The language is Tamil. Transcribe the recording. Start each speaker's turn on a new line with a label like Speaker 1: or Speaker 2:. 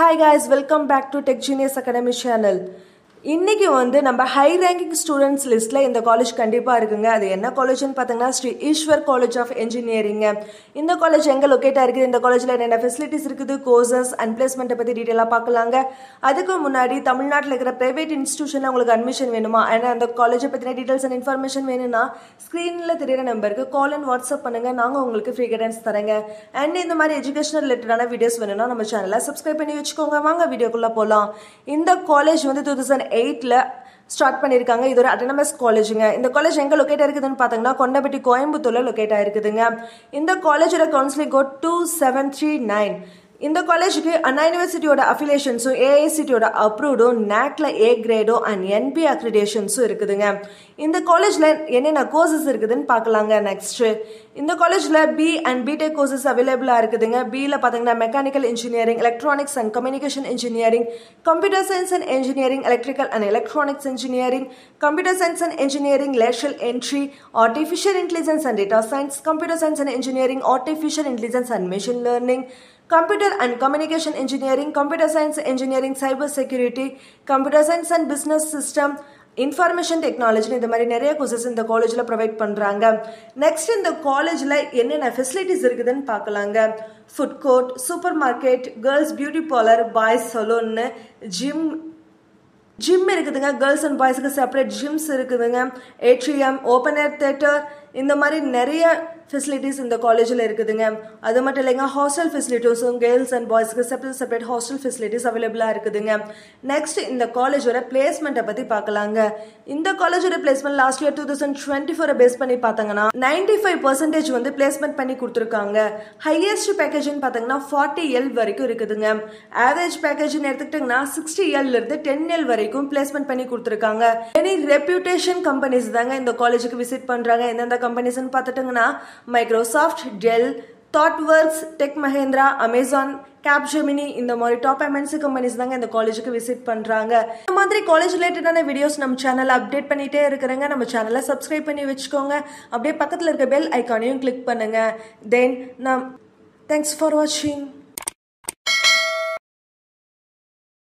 Speaker 1: Hi guys, welcome back to Tech Genius Academy channel. இன்னைக்கு நம்ம ஹை ரேங்கிங் ஸ்டூடெண்ட்ஸ் லிஸ்ட்ல இந்த காலேஜ் கண்டிப்பா இருக்குங்க. அது என்ன காலேஜ்னு பார்த்தீங்கன்னா Shri Eswar college of engineering. இந்த காலேஜ் எங்க லொகேட்டா இருக்குது, இந்த காலேஜ்ல என்னென்ன ஃபெசிலிட்டிஸ் இருக்குது, கோர்சஸ் அண்ட் பிளேஸ்மெண்ட்டை பத்தி டீடைலா பார்க்கலாங்க. அதுக்கு முன்னாடி தமிழ்நாட்டில் இருக்கிற பிரைவேட் இன்ஸ்டிடியூஷன்ல உங்களுக்கு அட்மிஷன் வேணுமா, ஏன்னா அந்த காலேஜை பத்தின டீடைல்ஸ் அண்ட் இன்ஃபர்மேஷன் வேணும்னா ஸ்கிரீன்ல தெரியுற நம்பருக்கு கால் அண்ட் வாட்ஸ்அப் பண்ணுங்க. நாங்க உங்களுக்கு ஃப்ரீ கைடன்ஸ் தரேங்க. அண்ட் இந்த மாதிரி எஜுகேஷனல் ரிலேட்டடான வீடியோஸ் வேணும்னா நம்ம சேனலை சப்ஸ்கிரைப் பண்ணி வச்சுக்கோங்க. வாங்க வீடியோக்குள்ள போலாம். இந்த காலேஜ் 2008ல ஸ்டார்ட் பண்ணிருக்காங்க. இது ஒரு அட்டானமஸ் காலேஜுங்க. இந்த காலேஜ் எங்க லொகேட் இருக்குதுன்னு பாத்தீங்கன்னா கொண்டபட்டி கோயம்புத்தூர்ல லொகேட் ஆயிருக்குதுங்க. இந்த காலேஜோட கவுன்சிலிங் கோட் 2739. இந்த காலேஜுக்கு அண்ணா யூனிவர்சிட்டியோட அஃபிலியேஷன்ஸும் ஏஐசிடியோட அப்ரூவ்டும் நாக்ல ஏ கிரேடும் அண்ட் என்பி அக்ரிடேஷன்ஸும் இருக்குதுங்க. இந்த காலேஜ்ல என்னென்ன கோர்சஸ் இருக்குதுன்னு பார்க்கலாங்க. நெக்ஸ்ட் இந்த காலேஜ்ல பி அண்ட் பிடெக் கோர்சஸ் அவைலபிளா இருக்குதுங்க. பில பாத்தீங்கன்னா mechanical engineering, electronics and communication engineering, computer science and engineering, electrical and electronics engineering, computer science and engineering, lateral entry, artificial intelligence and data science, computer science and engineering, artificial intelligence and machine learning, Computer and Communication Engineering, Computer Science Engineering, Cyber Security, Computer Science and Business System, information technology, இந்த மாதிரி நிறைய கோர்சஸ் இந்த காலேஜில் ப்ரொவைட் பண்ணுறாங்க. நெக்ஸ்ட் இந்த காலேஜில் என்னென்ன ஃபெசிலிட்டிஸ் இருக்குதுன்னு பார்க்கலாங்க. Food court, super market, girls beauty parlour, boys சலூன்னு, ஜிம் இருக்குதுங்க. கேர்ள்ஸ் அண்ட் பாய்ஸுக்கு செப்பரேட் ஜிம்ஸ் இருக்குதுங்க. ஏட்ரியம், ஓப்பன் ஏர் தியேட்டர், இந்த மாதிரி நிறைய ஃபெசிலிட்டிஸ் இந்த காலேஜில் இருக்குதுங்க. அது மட்டும் இல்லைங்க, ஹாஸ்டல் ஃபெசிலிட்டிஸும் கேர்ள்ஸ் அண்ட் பாய்ஸ்க்கு செப்பரேட் ஹாஸ்டல் ஃபெசிலிட்டிஸ் அவைலபிளாக இருக்குதுங்க. நெக்ஸ்ட் இந்த காலேஜோட பிளேஸ்மெண்ட்டை பற்றி பார்க்கலாங்க. இந்த காலேஜோட பிளேஸ்மெண்ட் லாஸ்ட் இயர் 2024 பேஸ் பண்ணி பார்த்தாங்கன்னா 95% பிளேஸ்மெண்ட் பண்ணி கொடுத்துருக்காங்க. ஹையஸ்ட் பேக்கேஜ்னு பார்த்தீங்கன்னா 40L வரைக்கும் இருக்குதுங்க. ஆவரேஜ் பேக்கேஜ்னு எடுத்துக்கிட்டிங்கன்னா 60L இருந்து 10L வரைக்கும் பிளேஸ்மெண்ட் பண்ணி கொடுத்துருக்காங்க. எனி ரெப்யூட்டேஷன் கம்பெனிஸ் தாங்க இந்த காலேஜுக்கு விசிட் பண்ணுறாங்க. எந்தெந்த கம்பெனிஸ்ன்னு பார்த்துட்டிங்கன்னா Microsoft, Dell, Thoughtworks, Tech Mahindra, Amazon, Capgemini, இந்த மாதிரி டாப் எம்என்சி கம்பெனிஸ் தாங்க இந்த காலேஜுக்கு விசிட் பண்றாங்க. இந்த மாதிரி காலேஜ் ரிலேட்டடான வீடியோஸ் நம்ம சேனல்ல அப்டேட் பண்ணிட்டே இருக்கிறேங்க. நம்ம சேனலை சப்ஸ்கிரைப் பண்ணி வச்சுக்கோங்க. அப்படியே பக்கத்தில் இருக்க பெல் ஐக்கானையும் கிளிக் பண்ணுங்க. தென் தேங்க்ஸ் ஃபார் வாட்சிங்.